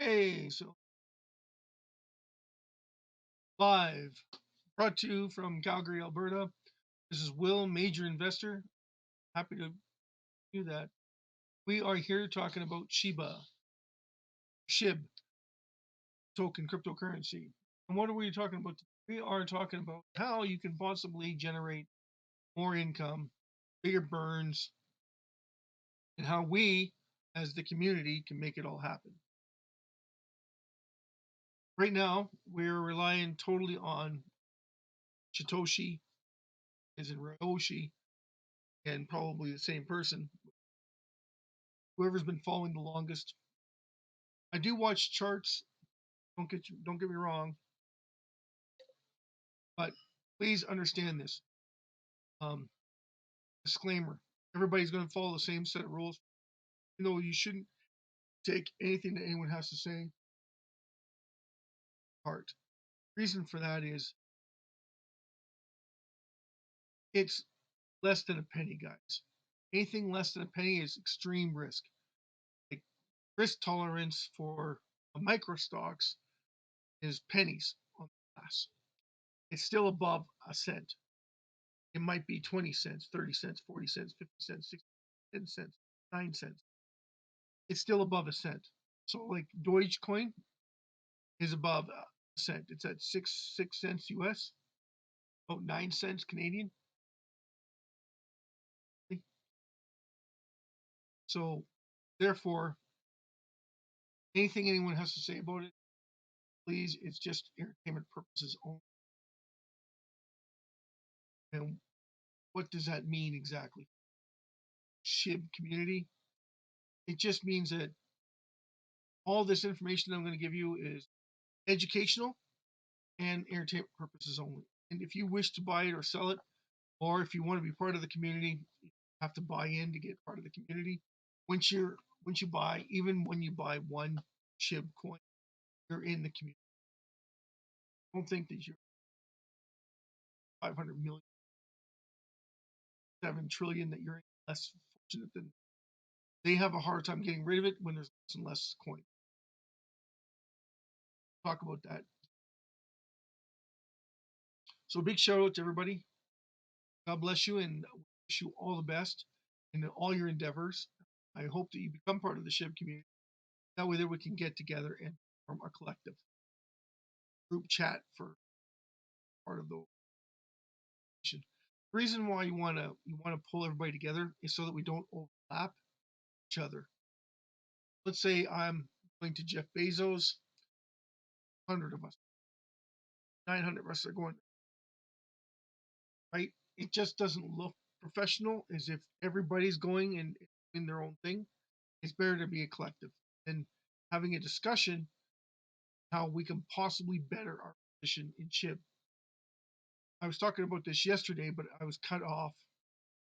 Hey, so live, brought to you from Calgary, Alberta. This is Will, major investor. Happy to do that. We are here talking about SHIB token cryptocurrency. And what are we talking about? We are talking about how you can possibly generate more income, bigger burns, and how we, as the community, can make it all happen. Right now, we're relying totally on Satoshi, as in Ryoshi, and probably the same person. Whoever's been following the longest. I do watch charts. Don't get me wrong, but please understand this. Um, Disclaimer: everybody's going to follow the same set of rules. You know, you shouldn't take anything that anyone has to say apart. Reason for that is it's less than a penny, guys. Anything less than a penny is extreme risk. Like risk tolerance for a micro stocks is pennies on the glass. It's still above a cent. It might be 20 cents, 30 cents, 40 cents, 50 cents, 60 cents, 10 cents, 9 cents. It's still above a cent. So like Dogecoin is above a cent. It's at six cents US, about 9 cents Canadian. So therefore, anything anyone has to say about it, please, it's just entertainment purposes only. And what does that mean exactly? SHIB community. It just means that all this information I'm going to give you is educational and entertainment purposes only. And if you wish to buy it or sell it, or if you want to be part of the community, you have to buy in to get part of the community. Once you buy, even when you buy one SHIB coin, you're in the community. Don't think that you're 500 million, 7 trillion that you're less fortunate than. They have a hard time getting rid of it when there's less and less coin. Talk about that. So a big shout out to everybody. God bless you and wish you all the best in all your endeavors. I hope that you become part of the SHIB community. That way, that we can get together and form a collective group chat for part of the organization. The reason why you want to pull everybody together is so that we don't overlap each other. Let's say I'm going to Jeff Bezos, 100 of us, 900 of us are going, right? It just doesn't look professional as if everybody's going and in their own thing. It's better to be a collective and having a discussion how we can possibly better our position in SHIB. I was talking about this yesterday, but I was cut off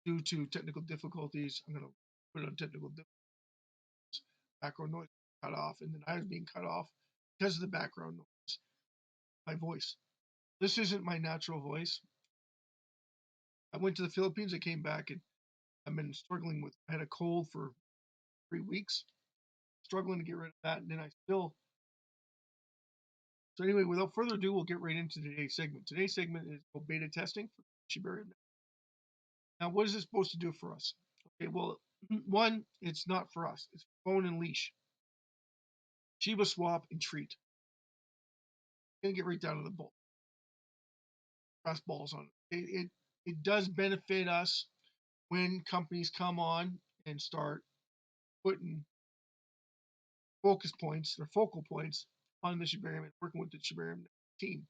due to technical difficulties. I'm going to put it on technical difficulties. Background noise cut off, and then I was being cut off because of the background noise. My voice. This isn't my natural voice. I went to the Philippines. I came back, and I've been struggling with. I had a cold for 3 weeks, struggling to get rid of that, and then I still. So anyway, without further ado, we'll get right into today's segment. Today's segment is called beta testing for SHIBA Inu. Now, what is this supposed to do for us? Okay, well, one, it's not for us. It's phone and leash. Shiba swap and treat. Gonna get right down to the ball. Press balls on it. It does benefit us when companies come on and start putting focus points, their focal points on the Shibarium, working with the Shibarium team.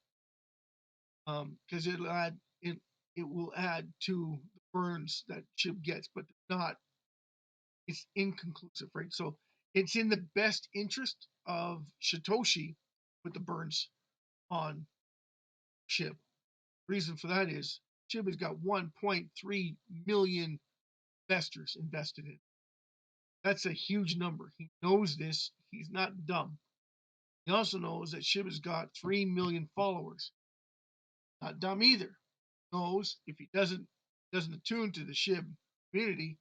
Because it will add to the burns that SHIB gets, but not. It's inconclusive, right? So it's in the best interest of Satoshi with the burns on SHIB. Reason for that is SHIB has got 1.3 million investors invested in it. That's a huge number. He knows this. He's not dumb. He also knows that SHIB has got 3 million followers. Not dumb either. Knows if he doesn't attune to the SHIB community,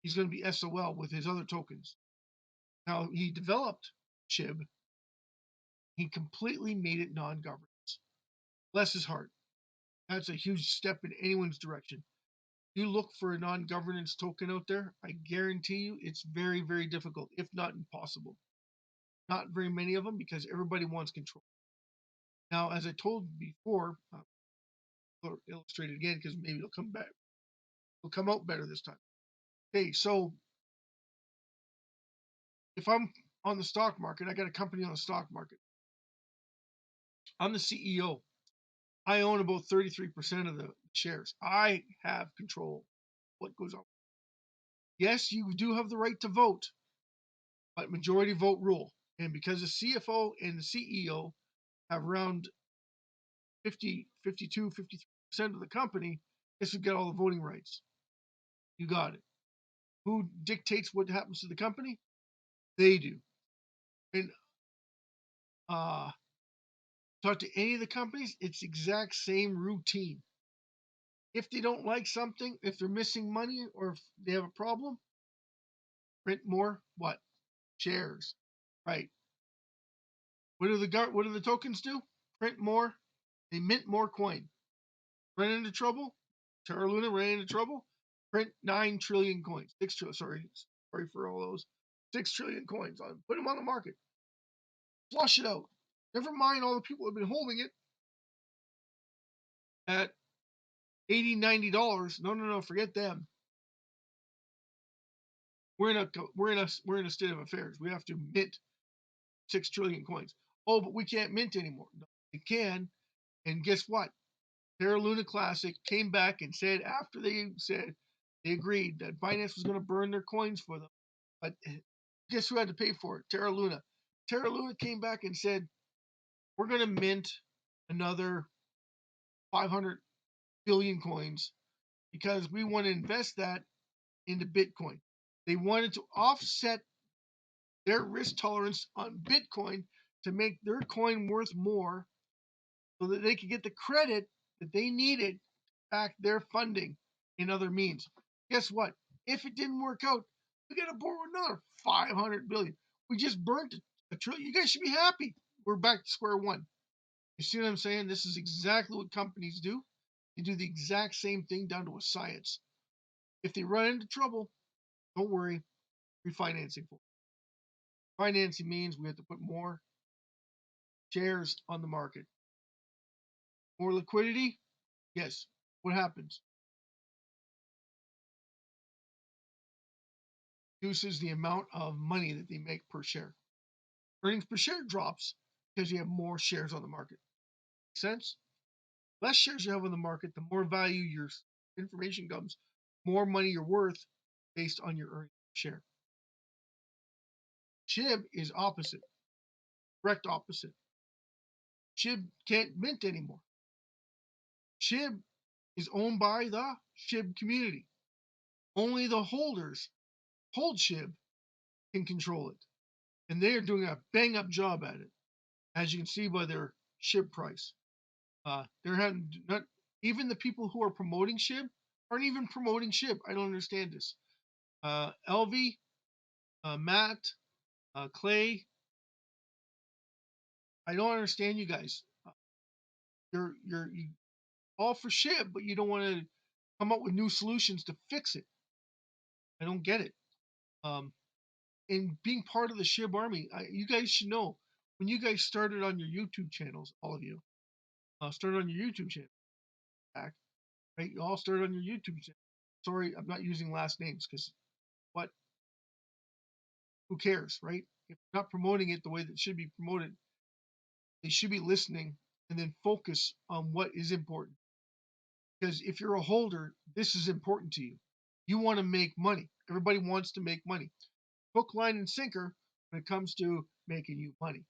he's going to be SOL with his other tokens. Now he developed SHIB. He completely made it non-governance. Bless his heart. That's a huge step in anyone's direction. You look for a non-governance token out there, I guarantee you it's very, very difficult, if not impossible. Not very many of them because everybody wants control. Now, as I told before, I'll illustrate it again because maybe it'll come back. It'll come out better this time. Okay, so if I'm on the stock market, I got a company on the stock market. I'm the CEO. I own about 33% of the shares. I have control of what goes on. Yes, you do have the right to vote, but majority vote rule. And because the CFO and the CEO have around 50, 52, 53% of the company, guess who get all the voting rights? You got it. Who dictates what happens to the company? They do. And uh, talk to any of the companies, it's the exact same routine. If they don't like something, if they're missing money or if they have a problem, print more what? Shares. Right. What do the tokens do? Print more. They mint more coin. Run into trouble? Terra Luna ran into trouble. Print 9 trillion coins. 6 trillion. Sorry for all those. 6 trillion coins. Put them on the market. Flush it out. Never mind all the people who have been holding it at $80, $90. No. Forget them. We're in a state of affairs. We have to mint 6 trillion coins. Oh, but we can't mint anymore. No, they can. And guess what? Terra Luna Classic came back and said after they said they agreed that Binance was going to burn their coins for them. But guess who had to pay for it? Terra Luna. Terra Luna came back and said, we're going to mint another 500 billion coins because we want to invest that into Bitcoin. They wanted to offset their risk tolerance on Bitcoin to make their coin worth more so that they could get the credit that they needed to back their funding in other means. Guess what? If it didn't work out, we got to borrow another 500 billion. We just burnt a trillion. You guys should be happy. We're back to square one. You see what I'm saying? This is exactly what companies do. They do the exact same thing down to a science. If they run into trouble, don't worry, refinancing for it. Financing means we have to put more shares on the market. More liquidity? Yes. What happens? Reduces the amount of money that they make per share. Earnings per share drops because you have more shares on the market. Make sense? Less shares you have on the market, the more value your information comes, more money you're worth based on your earnings per share. SHIB is opposite, direct opposite. SHIB can't mint anymore. SHIB is owned by the SHIB community. Only the holders hold SHIB can control it. And they are doing a bang up job at it, as you can see by their SHIB price. They're having not even the people who are promoting SHIB aren't even promoting SHIB. I don't understand this. LV, Matt, Clay, I don't understand you guys. You all for SHIB, but you don't want to come up with new solutions to fix it. I don't get it. In being part of the SHIB army, you guys should know when you guys started on your YouTube channels, all of you started on your YouTube channel, back, right? You all started on your YouTube channel. Sorry, I'm not using last names because what? Who cares, right? If you're not promoting it the way that it should be promoted, they should be listening and then focus on what is important. Because if you're a holder, this is important to you. You want to make money. Everybody wants to make money. Hook, line, and sinker when it comes to making you money.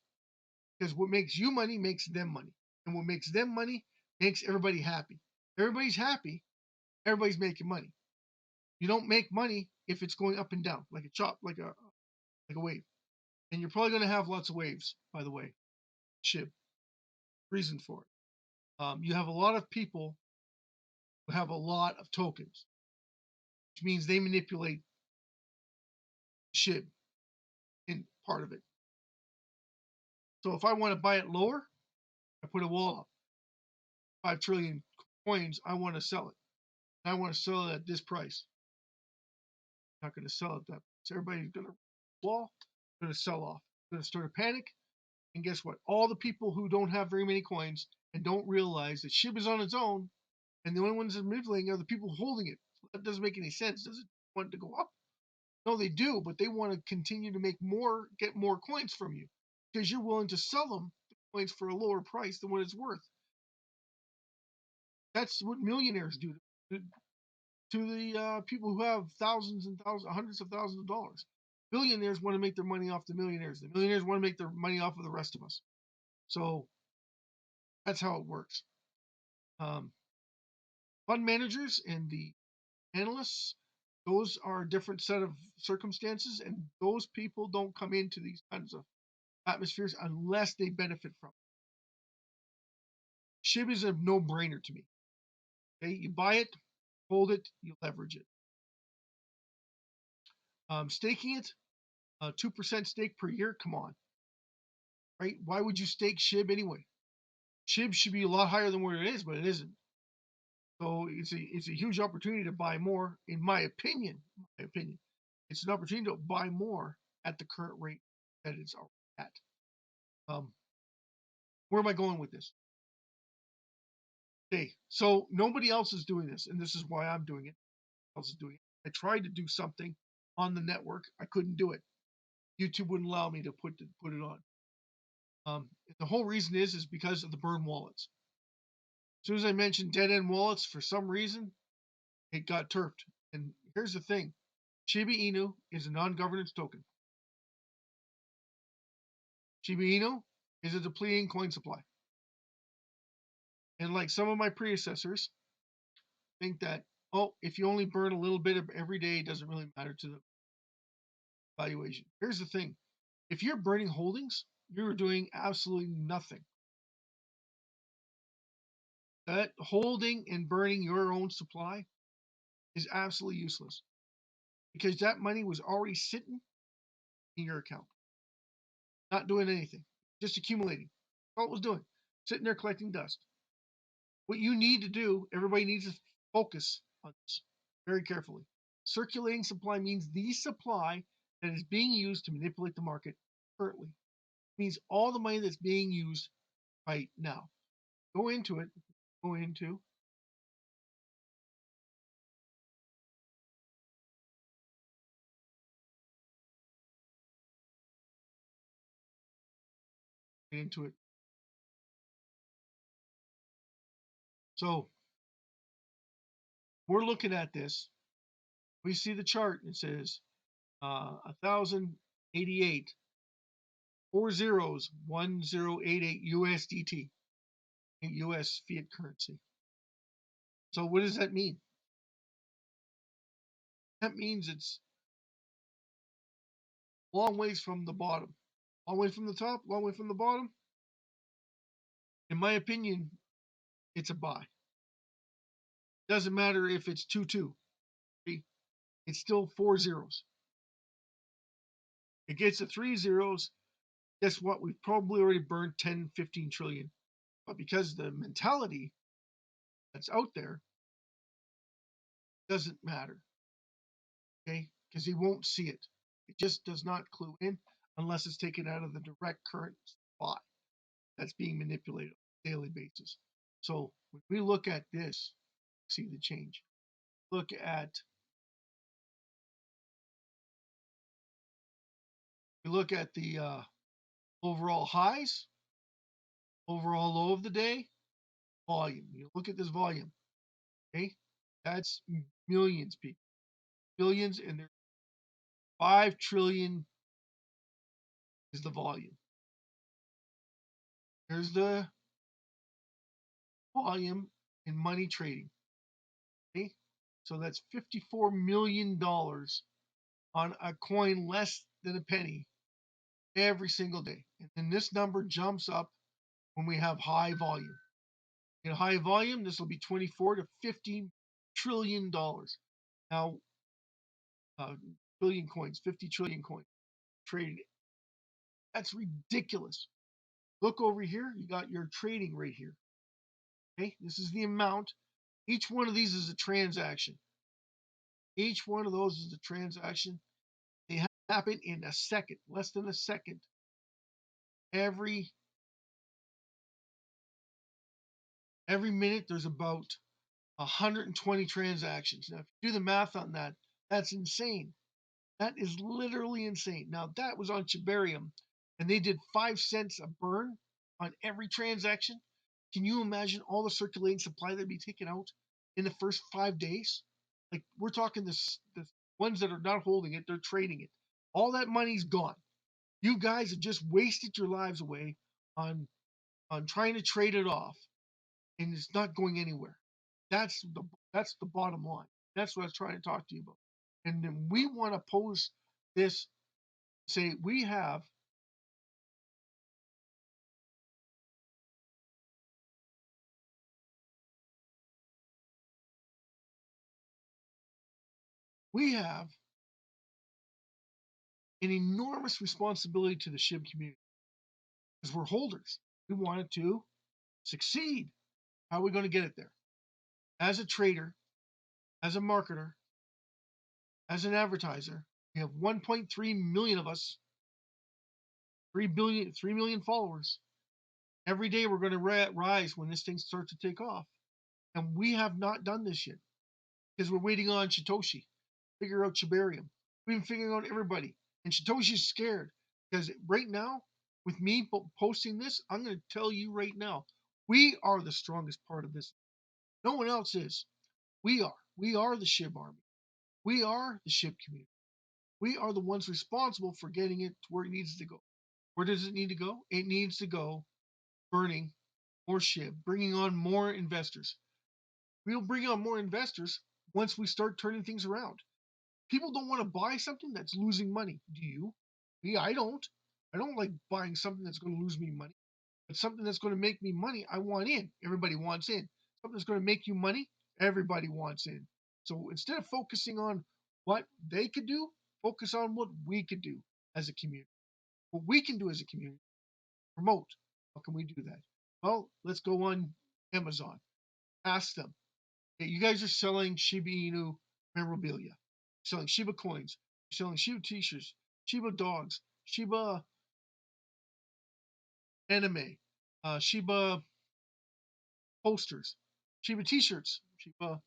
Because what makes you money makes them money. And what makes them money makes everybody happy. Everybody's happy, everybody's making money. You don't make money if it's going up and down, like a chop, like a wave. And you're probably going to have lots of waves, by the way. SHIB. Reason for it. You have a lot of people who have a lot of tokens, which means they manipulate SHIB in part of it. So if I want to buy it lower, I put a wall up. 5 trillion coins, I want to sell it. I want to sell it at this price. I'm not going to sell it that. So everybody's going to wall, going to sell off, going to start a panic. And guess what? All the people who don't have very many coins and don't realize that SHIB is on its own, and the only ones that are manipulating are the people holding it. That doesn't make any sense. Does it want it to go up? No, they do, but they want to continue to make more, get more coins from you because you're willing to sell them the coins for a lower price than what it's worth. That's what millionaires do to the people who have thousands and thousands, hundreds of thousands of dollars. Billionaires want to make their money off the millionaires. The millionaires want to make their money off of the rest of us. So that's how it works. Um, Fund managers and the analysts, those are a different set of circumstances, and those people don't come into these kinds of atmospheres unless they benefit from it. SHIB is a no-brainer to me. Okay, you buy it, hold it, you leverage it. Staking it, 2% stake per year. Come on, right? Why would you stake SHIB anyway? SHIB should be a lot higher than where it is, but it isn't. So it's a huge opportunity to buy more, in my opinion. It's an opportunity to buy more at the current rate that it's at. Where am I going with this? Okay, so nobody else is doing this, and this is why I'm doing it. Nobody else is doing it. I tried to do something on the network. I couldn't do it. YouTube wouldn't allow me to put it on. The whole reason is because of the burn wallets. As soon as I mentioned dead end wallets, for some reason, it got turfed. And here's the thing: Shiba Inu is a non-governance token. Shiba Inu is a depleting coin supply. And like some of my predecessors think that, oh, if you only burn a little bit of every day, it doesn't really matter to the valuation. Here's the thing: if you're burning holdings, you're doing absolutely nothing. That holding and burning your own supply is absolutely useless because that money was already sitting in your account, not doing anything, just accumulating. That's all it was doing, sitting there collecting dust. What you need to do, everybody needs to focus on this very carefully. Circulating supply means the supply that is being used to manipulate the market currently. It means all the money that's being used right now. Go into it. Go into into it. So we're looking at this. We see the chart. It says 1,088, 1088 USDT, US fiat currency. So what does that mean? That means it's long ways from the bottom, long way from the top, long way from the bottom. In my opinion, it's a buy. Doesn't matter if it's 2-2. It's still 4 zeros. It gets to 3 zeros. Guess what? We've probably already burned 10, 15 trillion. But because the mentality that's out there doesn't matter. Okay? Because he won't see it. It just does not clue in unless it's taken out of the direct current supply that's being manipulated on a daily basis. So when we look at this, see the change. Look at the overall highs, overall low of the day, volume. You look at this volume. Okay, that's millions, people, billions, and there's 5 trillion is the volume. There's the volume in money trading. Okay, so that's $54 million on a coin less than a penny every single day. And then this number jumps up when we have high volume. In high volume, this will be 24 to 50 trillion dollars. Now, billion coins, 50 trillion coins traded. That's ridiculous. Look over here. You got your trading right here. Okay, this is the amount. Each one of these is a transaction. Each one of those is a transaction. They happen in a second, less than a second. Every minute, there's about 120 transactions. Now, if you do the math on that, that's insane. That is literally insane. Now, that was on Shibarium, and they did 5 cents a burn on every transaction. Can you imagine all the circulating supply that'd be taken out in the first 5 days? Like, we're talking the ones that are not holding it, they're trading it. All that money's gone. You guys have just wasted your lives away on trying to trade it off, and it's not going anywhere. That's the bottom line. That's what I was trying to talk to you about. And then we want to pose this, say we have an enormous responsibility to the SHIB community because we're holders. We want it to succeed. How are we going to get it there? As a trader, as a marketer, as an advertiser, we have 1.3 million of us, 3 million followers. Every day we're going to rise when this thing starts to take off. And we have not done this yet because we're waiting on Satoshi, figure out Shibarium. We've been figuring out everybody. And Satoshi's scared because right now, with me posting this, I'm going to tell you right now, we are the strongest part of this. No one else is. We are. We are the SHIB army. We are the SHIB community. We are the ones responsible for getting it to where it needs to go. Where does it need to go? It needs to go burning more SHIB, bringing on more investors. We'll bring on more investors once we start turning things around. People don't want to buy something that's losing money. Do you? Me, I don't. I don't like buying something that's going to lose me money. But something that's going to make me money, I want in. Everybody wants in. Something that's going to make you money, everybody wants in. So instead of focusing on what they could do, focus on what we could do as a community. What we can do as a community, promote. How can we do that? Well, let's go on Amazon. Ask them. Hey, you guys are selling Shiba Inu memorabilia, you're selling Shiba coins, you're selling Shiba t-shirts, Shiba dogs, Shiba anime, Shiba posters, Shiba t-shirts, Shiba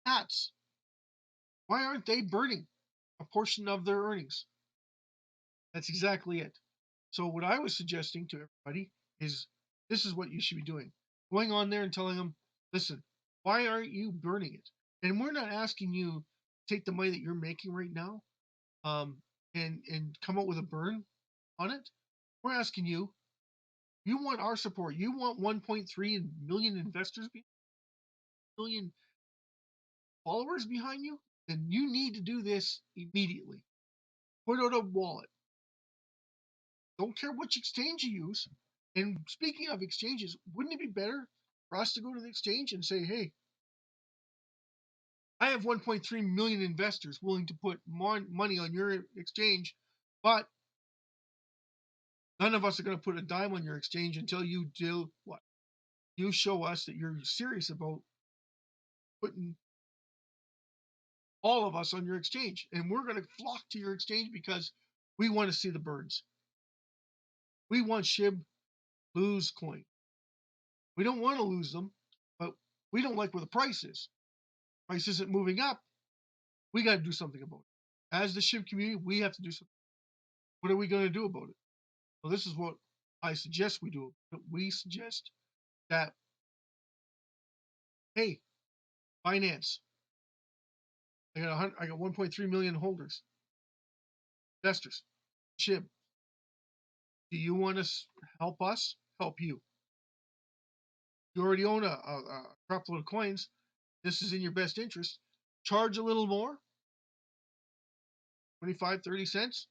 hats. Why aren't they burning a portion of their earnings? That's exactly it. So what I was suggesting to everybody is this is what you should be doing. Going on there and telling them, listen, why aren't you burning it? And we're not asking you to take the money that you're making right now um, and come up with a burn on it. We're asking you, you want our support. You want 1.3 million investors, million followers behind you, then you need to do this immediately. Put out a wallet. Don't care which exchange you use. And speaking of exchanges, wouldn't it be better for us to go to the exchange and say, hey, I have 1.3 million investors willing to put more money on your exchange, but none of us are going to put a dime on your exchange until you do what? You show us that you're serious about putting all of us on your exchange. And we're going to flock to your exchange because we want to see the birds. We want SHIB lose coin. We don't want to lose them, but we don't like where the price is. Price isn't moving up. We got to do something about it. As the SHIB community, we have to do something. What are we going to do about it? Well, this is what I suggest we do. We suggest that, hey, finance. I got 1.3 million holders, investors, SHIB. Do you want to help us help you? You already own a crop load of coins. This is in your best interest. Charge a little more, 25, 30 cents.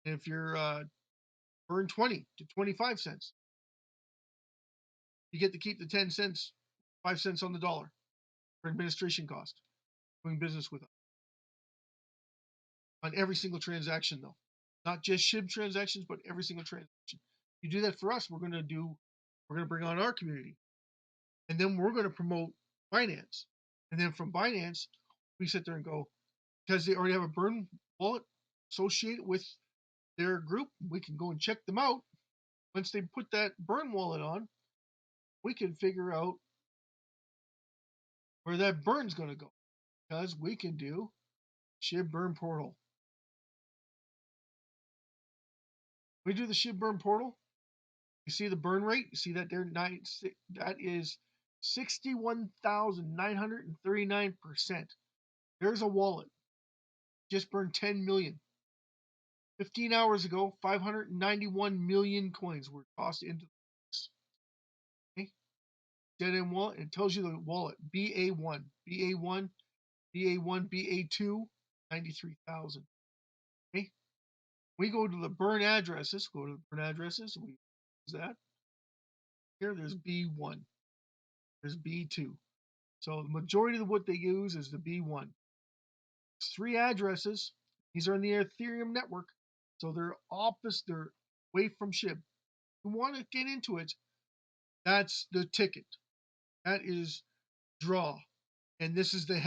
And if you're burn 20 to 25 cents, you get to keep the 10 cents, 5 cents on the dollar for administration cost doing business with us on every single transaction, though. Not just SHIB transactions, but every single transaction. You do that for us, we're going to bring on our community. And then we're going to promote Binance. And then from Binance, we sit there and go, because they already have a burn wallet associated with their group, we can go and check them out. Once they put that burn wallet on, we can figure out where that burn's going to go. Because we can do SHIB burn portal. We do the SHIB burn portal. You see the burn rate? You see that there? That is 61,939%. There's a wallet. Just burned 10 million. 15 hours ago, 591 million coins were tossed into this. Okay? Dead end wallet. It tells you the wallet. BA1. BA1. BA1. BA2. 93,000. Okay? We go to the burn addresses. Go to the burn addresses. We use that. Here, there's B1. There's B2. So the majority of what they use is the B1. It's 3 addresses. These are in the Ethereum network. So they're away from SHIB. You want to get into it, that's the ticket. That is draw. And this is the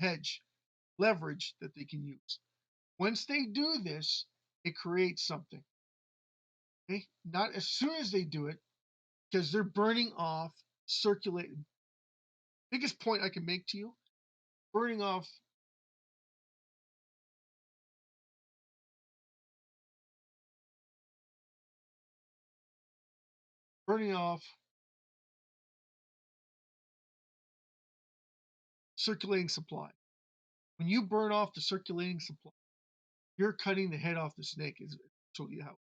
hedge leverage that they can use. Once they do this, it creates something. Okay? Not as soon as they do it, because they're burning off circulating. Biggest point I can make to you, burning off circulating supply. When you burn off the circulating supply, you're cutting the head off the snake. Is show you how.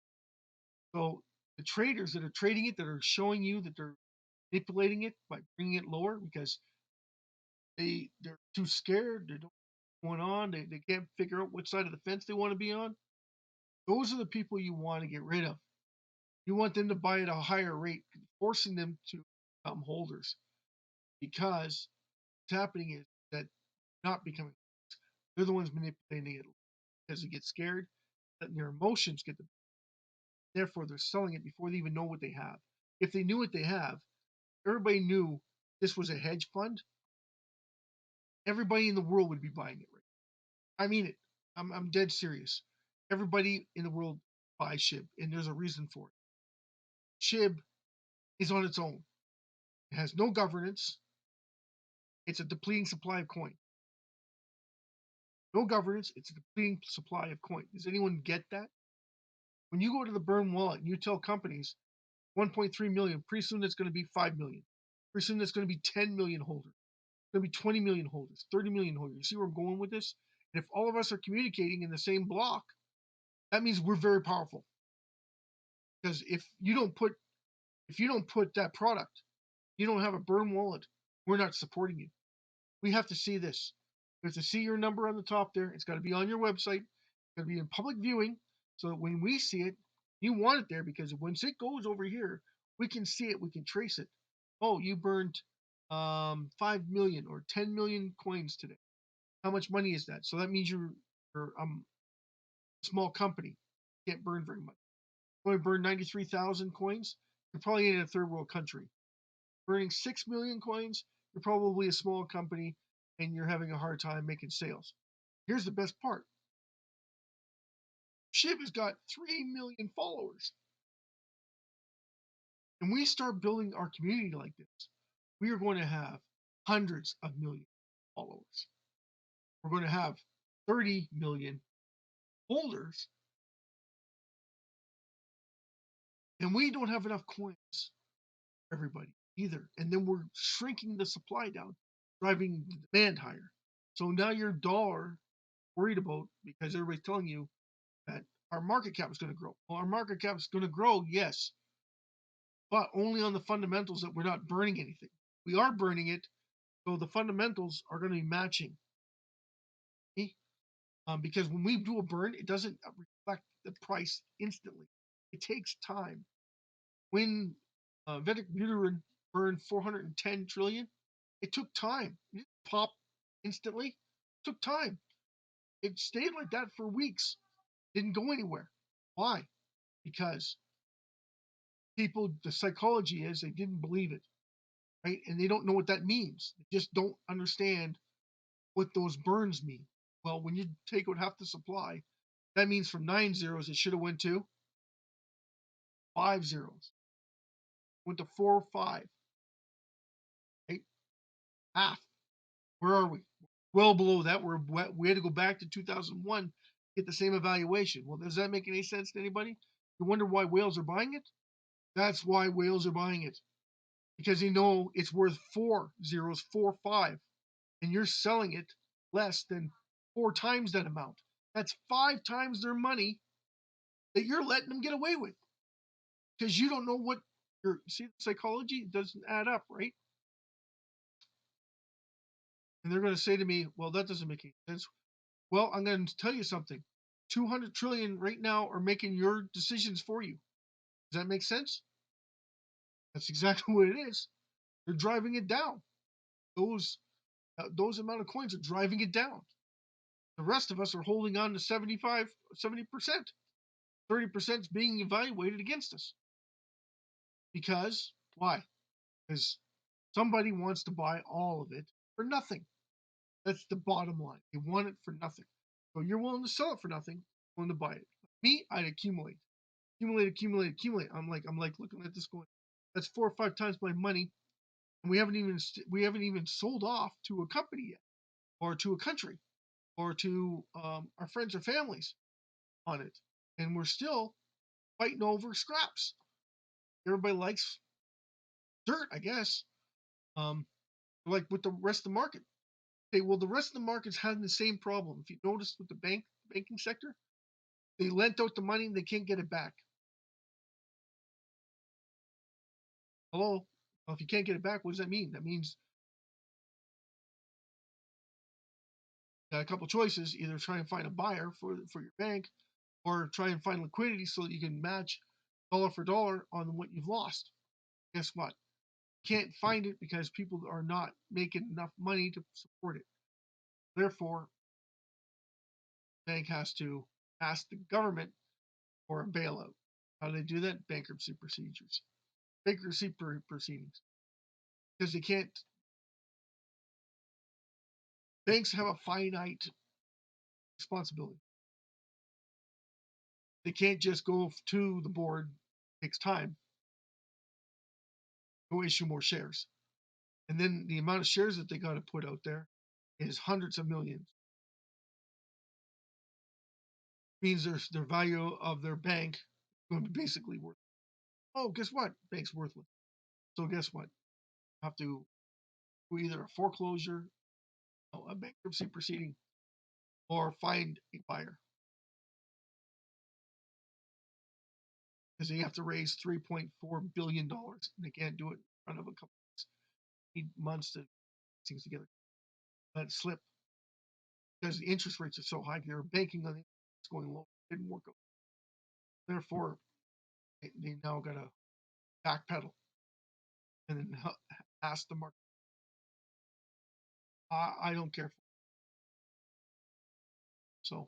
So the traders that are trading it, that are showing you that they're manipulating it by bringing it lower because they're too scared, they don't know what's going on, they can't figure out which side of the fence they want to be on. Those are the people you want to get rid of. You want them to buy at a higher rate, forcing them to become holders. Because what's happening is that not becoming, they're the ones manipulating it because they get scared, letting their emotions get them. Therefore, they're selling it before they even know what they have. If they knew what they have, everybody knew this was a hedge fund, everybody in the world would be buying it. Right? I mean it. I'm dead serious. Everybody in the world buys SHIB, and there's a reason for it. SHIB is on its own. It has no governance. It's a depleting supply of coin. No governance. It's a depleting supply of coin. Does anyone get that? When you go to the burn wallet and you tell companies 1.3 million, pretty soon it's going to be 5 million. Pretty soon it's going to be 10 million holders. It's going to be 20 million holders, 30 million holders. You see where I'm going with this? And if all of us are communicating in the same block, that means we're very powerful. Because if you don't put that product, you don't have a burn wallet, we're not supporting you. We have to see this. We have to see your number on the top there. It's got to be on your website. It's got to be in public viewing so that when we see it, you want it there because once it goes over here, we can see it. We can trace it. Oh, you burned 5 million or 10 million coins today. How much money is that? So that means you're a small company. You can't burn very much. You only burn 93,000 coins. You're probably in a third world country. Burning 6 million coins, you're probably a small company and you're having a hard time making sales. Here's the best part. SHIB has got 3 million followers. And we start building our community like this, we are going to have hundreds of millions of followers. We're going to have 30 million holders. And we don't have enough coins for everybody either. And then we're shrinking the supply down, driving the demand higher. So now your dollar worried about because everybody's telling you that our market cap is going to grow. Well, our market cap is going to grow, yes, but only on the fundamentals that we're not burning anything. We are burning it, so the fundamentals are going to be matching. Okay? Because when we do a burn, it doesn't reflect the price instantly. It takes time. When Vedic Buterin burned 410 trillion, it took time. It didn't pop instantly. It took time. It stayed like that for weeks. Didn't go anywhere. Why? Because People, the psychology is they didn't believe it, right? And they don't know what that means. They just don't understand what those burns mean. Well, when you take out half the supply, that means from 9 zeros, it should have went to 5 zeros, went to 4 or 5, right? Half. Where are we? Well below that. We had to go back to 2001 to get the same evaluation. Well, does that make any sense to anybody? You wonder why whales are buying it? That's why whales are buying it, because they know it's worth 4 zeros, 4 5, and you're selling it less than 4 times that amount. That's 5 times their money that you're letting them get away with, because you don't know what your see psychology doesn't add up, right? And they're going to say to me, "Well, that doesn't make any sense." Well, I'm going to tell you something. 200 trillion right now are making your decisions for you. Does that make sense? That's exactly what it is. They're driving it down. Those amount of coins are driving it down. The rest of us are holding on to 75, 70%. 30% is being evaluated against us. Because why? Because somebody wants to buy all of it for nothing. That's the bottom line. They want it for nothing. So you're willing to sell it for nothing, willing to buy it. Me, I'd accumulate. Accumulate. I'm like looking at this going, that's 4 or 5 times my money, and we haven't even sold off to a company yet, or to a country, or to our friends or families on it, and we're still fighting over scraps. Everybody likes dirt, I guess. Um, like with the rest of the market. Okay, well, the rest of the market's having the same problem. If you notice with the banking sector, they lent out the money and they can't get it back. Hello? Well, if you can't get it back, what does that mean? That means you got a couple choices: either try and find a buyer for your bank, or try and find liquidity so that you can match dollar for dollar on what you've lost. Guess what? You can't find it because people are not making enough money to support it. Therefore, the bank has to ask the government for a bailout. How do they do that? Bankruptcy procedures, proceedings, because they can't. Banks have a finite responsibility. They can't just go to the board. It takes time. Go issue more shares, and then the amount of shares that they got to put out there is hundreds of millions. Means their value of their bank is going to be basically worth. Oh, guess what? Bank's worthless. So guess what? Have to do either a foreclosure, a bankruptcy proceeding, or find a buyer, because they have to raise $3.4 billion, and they can't do it in front of a couple of need months to put things together. Let it slip because the interest rates are so high. They were banking on it going low. It didn't work out. Therefore, they now got to backpedal and then ask the market. I don't care. So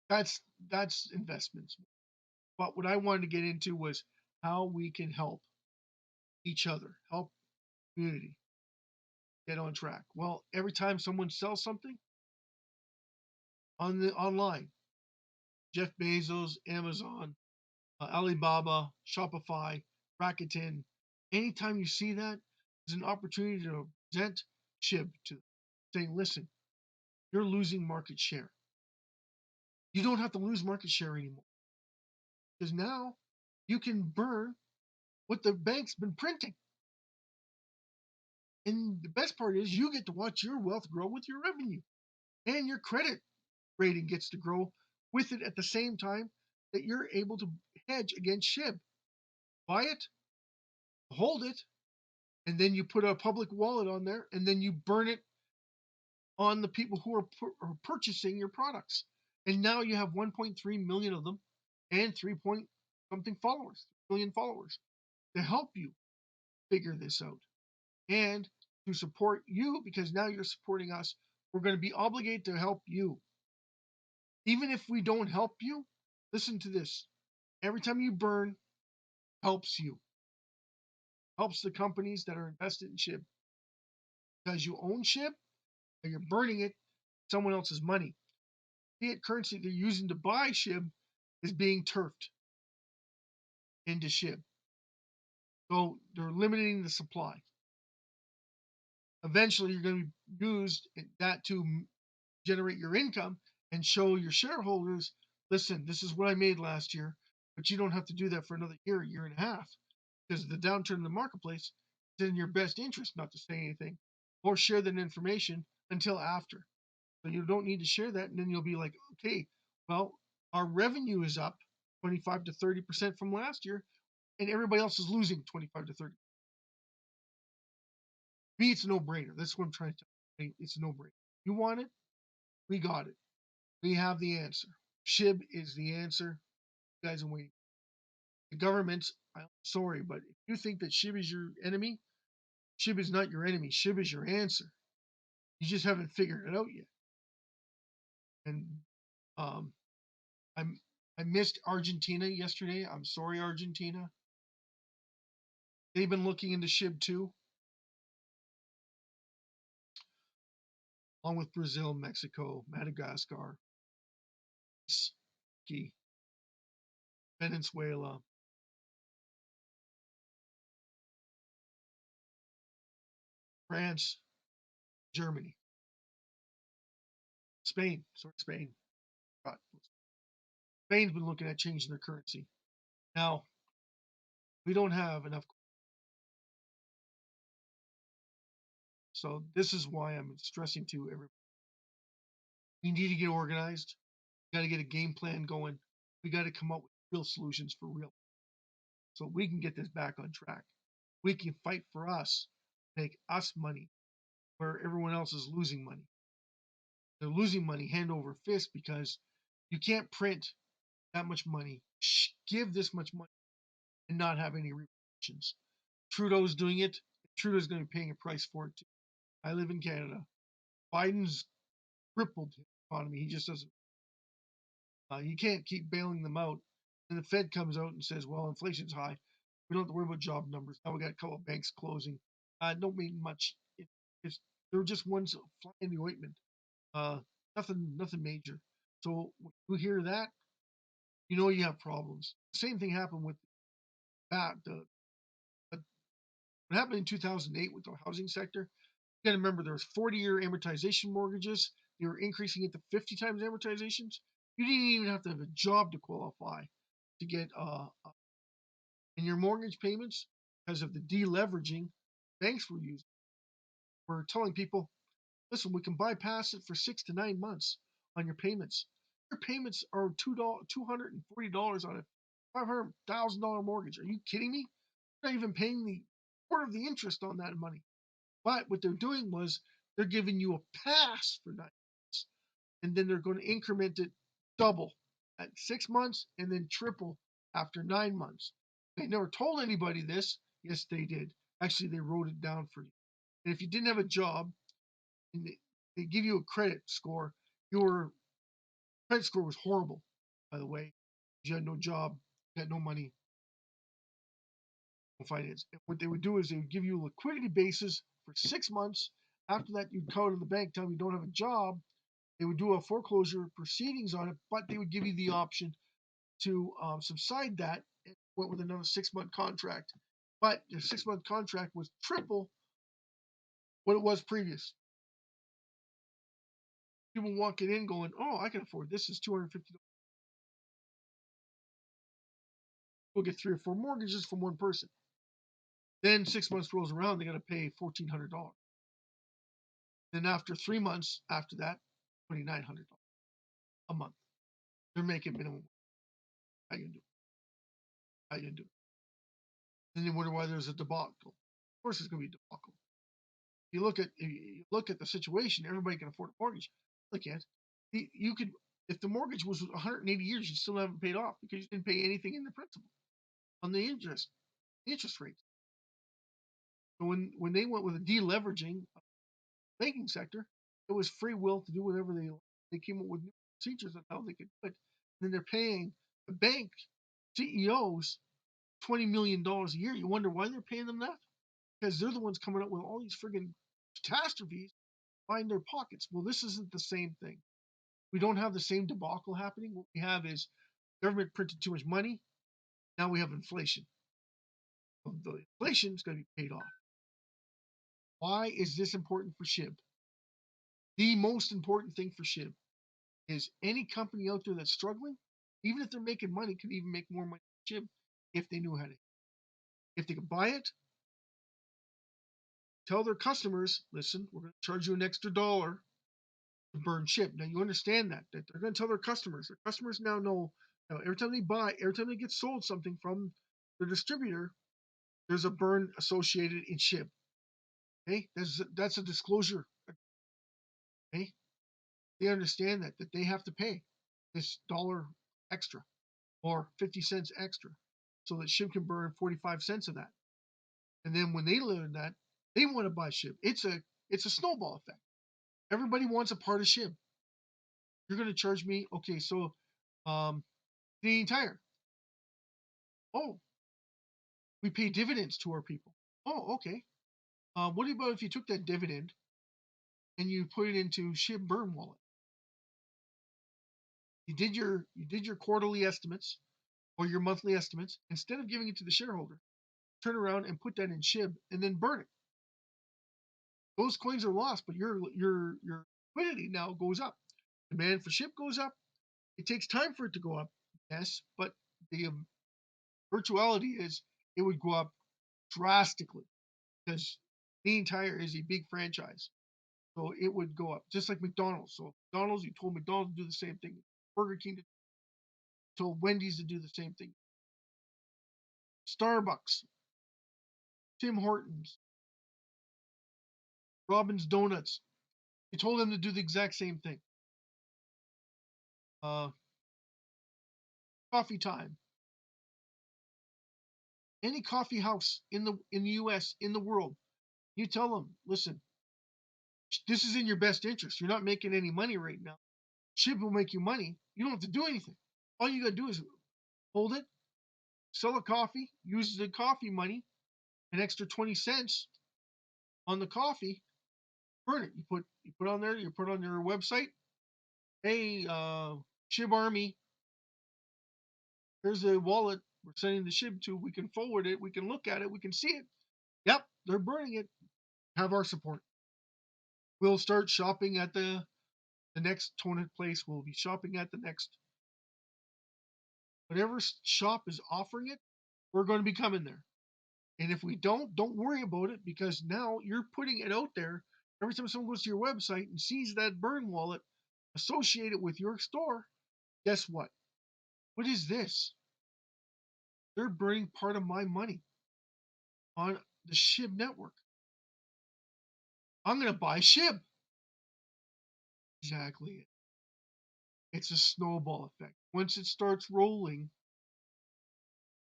that's investments. But what I wanted to get into was how we can help each other, help community get on track. Well, every time someone sells something on the online, Jeff Bezos, Amazon, Alibaba, Shopify, Rakuten, anytime you see that, there's an opportunity to present SHIB to them, saying, listen, you're losing market share. You don't have to lose market share anymore, because now you can burn what the bank's been printing. And the best part is you get to watch your wealth grow with your revenue, and your credit rating gets to grow with it at the same time that you're able to hedge against SHIB. Buy it, hold it, and then you put a public wallet on there, and then you burn it on the people who are purchasing your products. And now you have 1.3 million of them and 3 point something followers, million followers, to help you figure this out and to support you, because now you're supporting us. We're going to be obligated to help you. Even if we don't help you, listen to this. Every time you burn helps you, helps the companies that are invested in SHIB because you own SHIB and you're burning it, someone else's money. Fiat currency they're using to buy SHIB is being turfed into SHIB. So they're limiting the supply. Eventually, you're going to use that to generate your income and show your shareholders, listen, this is what I made last year, but you don't have to do that for another year and a half, because the downturn in the marketplace is in your best interest not to say anything or share that information until after. So you don't need to share that, and then you'll be like, okay, well, our revenue is up 25 to 30% from last year, and everybody else is losing 25 to 30. Me, it's a no-brainer. That's what I'm trying to tell you. It's a no-brainer. You want it? We got it. We have the answer. SHIB is the answer. You guys are waiting. The government, I'm sorry, but if you think that SHIB is your enemy, SHIB is not your enemy. SHIB is your answer. You just haven't figured it out yet. And um, I'm I missed Argentina yesterday. I'm sorry, Argentina. They've been looking into SHIB too, along with Brazil, Mexico, Madagascar, Venezuela, France, Germany, Spain. Sorry, Spain. Spain's been looking at changing their currency. Now, we don't have enough. So this is why I'm stressing to everybody. We need to get organized. We got to get a game plan going. We got to come up with real solutions for real. So we can get this back on track. We can fight for us, make us money, where everyone else is losing money. They're losing money hand over fist because you can't print that much money, give this much money, and not have any repercussions. Trudeau's doing it. Trudeau's going to be paying a price for it too. I live in Canada. Biden's crippled the economy. He just doesn't. You can't keep bailing them out. And the Fed comes out and says, well, inflation's high. We don't have to worry about job numbers. Now we got a couple of banks closing. Don't mean much. They're just ones fly in the ointment. Uh, nothing major. So when you hear that, you know you have problems. Same thing happened with that. What happened in 2008 with the housing sector? You got to remember there was 40-year amortization mortgages. They were increasing it to 50 times amortizations. You didn't even have to have a job to qualify to get in your mortgage payments because of the deleveraging banks were using. We're telling people, listen, we can bypass it for 6 to 9 months on your payments. Your payments are $240 on a $500,000 mortgage. Are you kidding me? You're not even paying the quarter of the interest on that money. But what they're doing was they're giving you a pass for 9 months, and then they're going to increment it double at 6 months and then triple after 9 months. They never told anybody this. Yes, they did. Actually, they wrote it down for you. And if you didn't have a job, and they give you a credit score, your credit score was horrible, by the way. You had no job, you had no money, no finance. And what they would do is they would give you a liquidity basis for 6 months. After that, you'd call to the bank, tell them you don't have a job. They would do a foreclosure proceedings on it, but they would give you the option to subside that and went with another 6 month contract. But the 6 month contract was triple what it was previous. People walking in going, oh, I can afford this. Is $250. We'll get 3 or 4 mortgages from one person. Then 6 months rolls around, they got to pay $1,400. Then after 3 months after that, $2,900 a month. They're making minimum. How you do? How you do? And you wonder why there's a debacle. Of course, it's going to be a debacle. If you look at the situation, everybody can afford a mortgage. Look at you could if the mortgage was 180 years, you still haven't paid off because you didn't pay anything in the principal on the interest rates. So when they went with a deleveraging of the banking sector, it was free will to do whatever they came up with new procedures on how they could do it. And then they're paying the bank CEOs $20 million a year. You wonder why they're paying them that? Because they're the ones coming up with all these friggin' catastrophes, line their pockets. Well, this isn't the same thing. We don't have the same debacle happening. What we have is government printed too much money. Now we have inflation. The inflation is going to be paid off. Why is this important for SHIB? The most important thing for SHIB is any company out there that's struggling, even if they're making money, could even make more money from SHIB if they knew how to. If they could buy it, tell their customers, listen, we're going to charge you an extra dollar to burn SHIB. Now you understand that they're going to tell their customers. Their customers now know, every time they buy, every time they get sold something from the distributor, there's a burn associated in SHIB. Okay, that's a disclosure. Okay, they understand that they have to pay this dollar extra or 50 cents extra so that SHIB can burn 45 cents of that. And then when they learn that, they want to buy SHIB. It's a snowball effect. Everybody wants a part of SHIB. You're going to charge me, okay, so Canadian Tire. Oh, we pay dividends to our people. Oh, okay. What about if you took that dividend and you put it into SHIB burn wallet? You did your quarterly estimates or your monthly estimates. Instead of giving it to the shareholder, turn around and put that in SHIB and then burn it. Those coins are lost, but your liquidity now goes up. Demand for SHIB goes up. It takes time for it to go up, yes, but the virtuality is it would go up drastically because Canadian Tire is a big franchise. So it would go up just like McDonald's. So McDonald's, you told McDonald's to do the same thing. Burger King told Wendy's to do the same thing. Starbucks, Tim Hortons, Robin's Donuts. You told them to do the exact same thing. Uh, Coffee Time. Any coffee house in the U.S. in the world, you tell them, listen, this is in your best interest. You're not making any money right now. SHIB will make you money. You don't have to do anything. All you got to do is hold it, sell a coffee, use the coffee money, an extra 20 cents on the coffee, burn it. You put on there, you put on your website, hey, SHIB Army, here's the wallet we're sending the SHIB to. We can forward it, we can look at it, we can see it. Yep, they're burning it. Have our support. We'll start shopping at the next toilet place. We'll be shopping at the next whatever shop is offering it. We're going to be coming there. And if we don't worry about it because now you're putting it out there. Every time someone goes to your website and sees that burn wallet associated with your store, guess what? What is this? They're burning part of my money on the SHIB network. I'm going to buy SHIB. Exactly. It's a snowball effect. Once it starts rolling,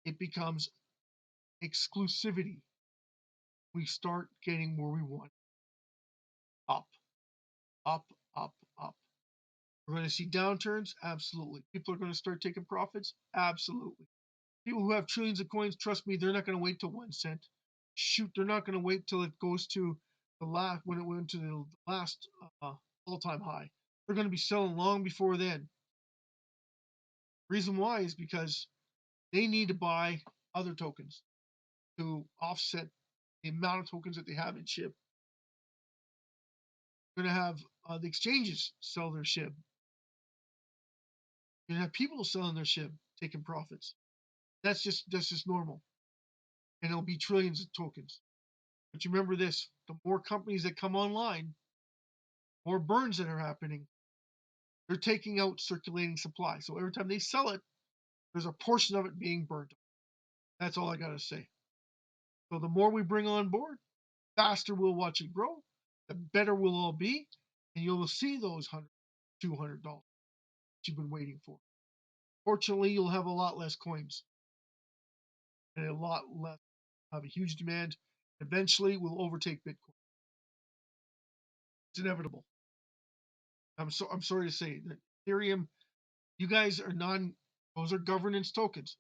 it becomes exclusivity. We start getting where we want. Up, up, up, up. We're going to see downturns? Absolutely. People are going to start taking profits? Absolutely. People who have trillions of coins, trust me, they're not going to wait till 1 cent. Shoot, they're not going to wait till it goes to the last, when it went to the last all-time high. They're going to be selling long before then. Reason why is because they need to buy other tokens to offset the amount of tokens that they have in SHIB. You're going to have the exchanges sell their SHIB. You're going to have people selling their SHIB, taking profits. That's just normal. And it'll be trillions of tokens. But you remember this, the more companies that come online, more burns that are happening, they're taking out circulating supply. So every time they sell it, there's a portion of it being burnt. That's all I got to say. So the more we bring on board, faster we'll watch it grow, the better we'll all be, and you'll see those $100, $200 that you've been waiting for. Fortunately, you'll have a lot less coins and a lot less, have a huge demand. Eventually, we'll overtake Bitcoin. It's inevitable. I'm sorry to say that Ethereum, you guys are those are governance tokens.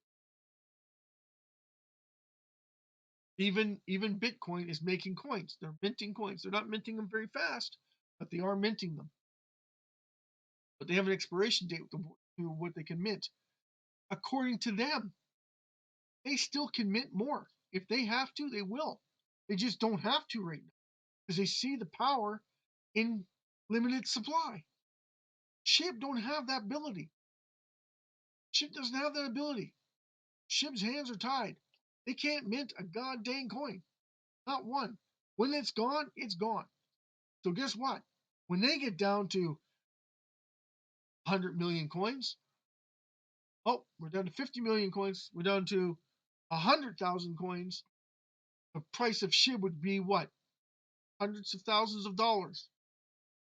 Even Bitcoin is making coins. They're minting coins. They're not minting them very fast, but they are minting them. But they have an expiration date to what they can mint. According to them, they still can mint more. If they have to, they will. They just don't have to right now because they see the power in limited supply. SHIB don't have that ability. SHIB doesn't have that ability. SHIB's hands are tied. They can't mint a goddamn coin. Not one. When it's gone, it's gone. So guess what? When they get down to 100 million coins, oh, we're down to 50 million coins. We're down to 100,000 coins. The price of SHIB would be what? Hundreds of thousands of dollars.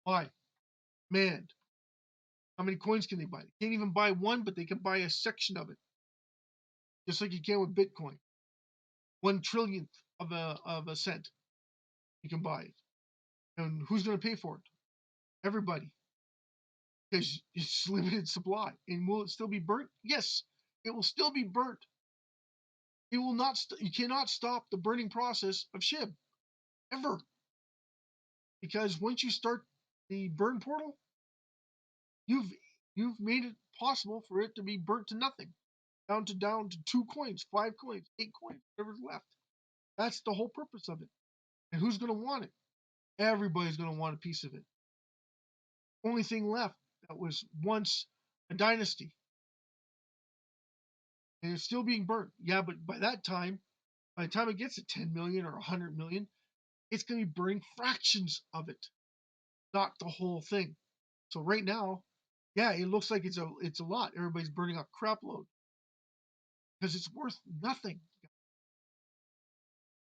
Why? Man, how many coins can they buy? They can't even buy one, but they can buy a section of it. Just like you can with Bitcoin. 1 trillionth of a cent. You can buy it. And who's going to pay for it? Everybody. Because it's limited supply. And will it still be burnt? Yes, it will still be burnt. It will not. You cannot stop the burning process of SHIB ever. Because once you start the burn portal, you've made it possible for it to be burnt to nothing, down to 2 coins, 5 coins, 8 coins, whatever's left. That's the whole purpose of it. And who's going to want it? Everybody's going to want a piece of it. Only thing left that was once a dynasty. And it's still being burnt. Yeah, but by the time it gets to 10 million or 100 million, it's going to be burning fractions of it, not the whole thing. So right now, yeah, it looks like it's a lot. Everybody's burning a crap load because it's worth nothing.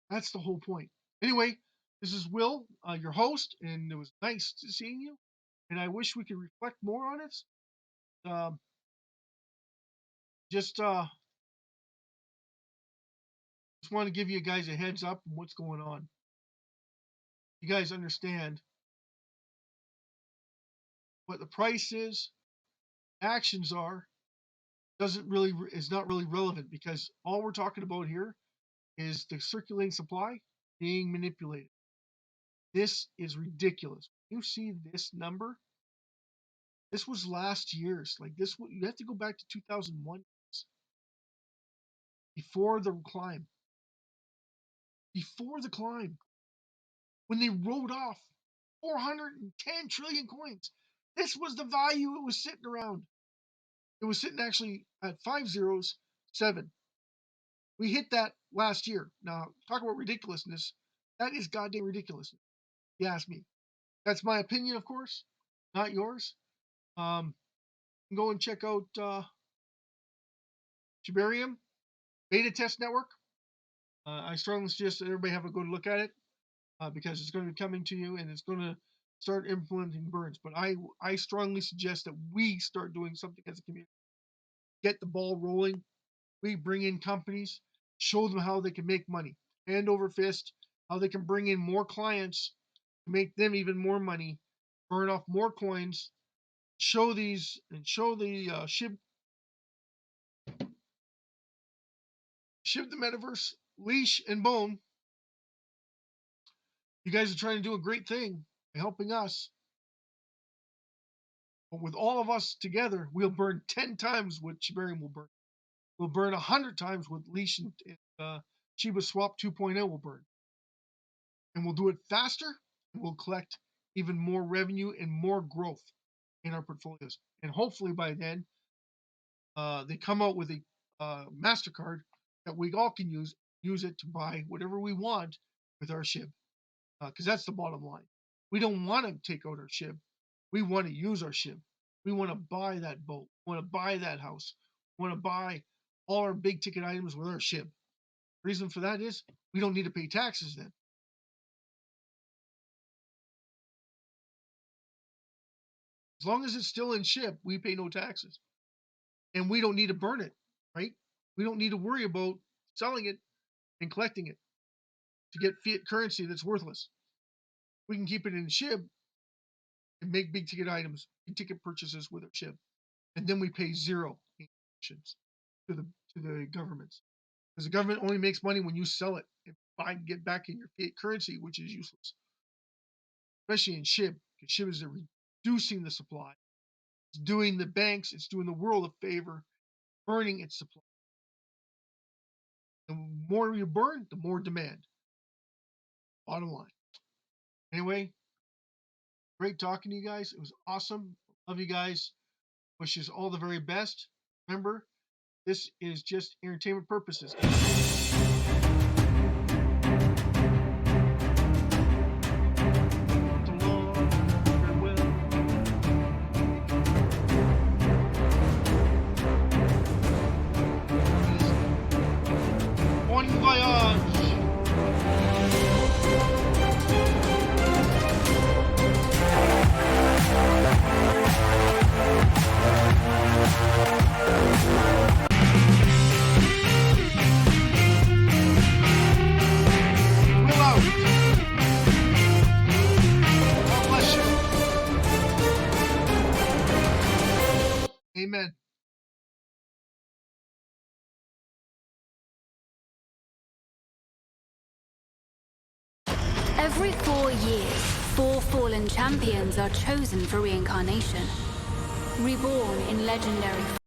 That's the whole point. Anyway, this is Will, your host, and it was nice seeing you. And I wish we could reflect more on it. Um, just want to give you guys a heads up on what's going on. You guys understand what the price is, actions are, is not really relevant because all we're talking about here is the circulating supply being manipulated. This is ridiculous. You see this number? This was last year's. Like this, you have to go back to 2001 before the climb. Before the climb, when they wrote off 410 trillion coins, this was the value it was sitting around. It was sitting actually at 507. We hit that last year. Now, talk about ridiculousness. That is goddamn ridiculous. You ask me. That's my opinion, of course, not yours. Go and check out Shibarium Beta Test Network. I strongly suggest that everybody have a good look at it because it's going to be coming to you and it's going to start implementing burns. But I strongly suggest that we start doing something as a community. Get the ball rolling. We bring in companies, show them how they can make money, hand over fist, how they can bring in more clients to make them even more money, burn off more coins, show the SHIB the metaverse leash and bone. You guys are trying to do a great thing by helping us. But with all of us together, we'll burn 10 times what Shibarium will burn. We'll burn 100 times what Leash and SHIBA Swap 2.0 will burn. And we'll do it faster, and we'll collect even more revenue and more growth in our portfolios. And hopefully by then, they come out with a MasterCard that we all can use it to buy whatever we want with our SHIB. Because that's the bottom line. We don't want to take out our SHIB. We want to use our SHIB. We want to buy that boat. We want to buy that house. We want to buy all our big ticket items with our SHIB. The reason for that is we don't need to pay taxes then. As long as it's still in SHIB, we pay no taxes. And we don't need to burn it, right? We don't need to worry about selling it and collecting it to get fiat currency that's worthless. We can keep it in SHIB and make big ticket items, big ticket purchases with our SHIB. And then we pay zero commissions to the governments. Because the government only makes money when you sell it and buy and get back in your fiat currency, which is useless, especially in SHIB, because SHIB is reducing the supply. It's doing the banks, it's doing the world a favor, burning its supply. The more you burn, the more demand. Bottom line. Anyway, great talking to you guys. It was awesome. Love you guys. Wish you all the very best. Remember, this is just entertainment purposes. Bon voyage! Will out! God bless you. Amen. Every 4 years, 4 fallen champions are chosen for reincarnation, reborn in legendary